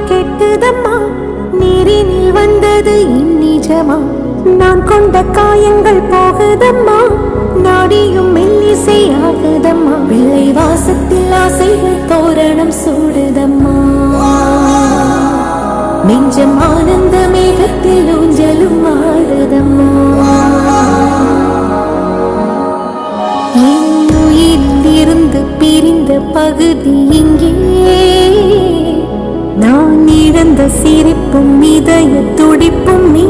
கெட்டுதம்மா, நீரினில் வந்தது இந்நிஜமா. நான் கொண்ட காயங்கள் போகுதம்மா, நாடியும் மெல்லிசை ஆகுதம்மா. பிள்ளை வாசத்தில் ஆசைகள் தோரணம் சூடுதம்மா. நெஞ்சம் ஆனந்த மேகத்தில் ஊஞ்சலும் ஆடுதம்மா. என் உயிரிலிருந்து பிரிந்த பகுதி இங்கே, நான் இழந்த சிரிப்பும் இதய துடிப்பும் நீ.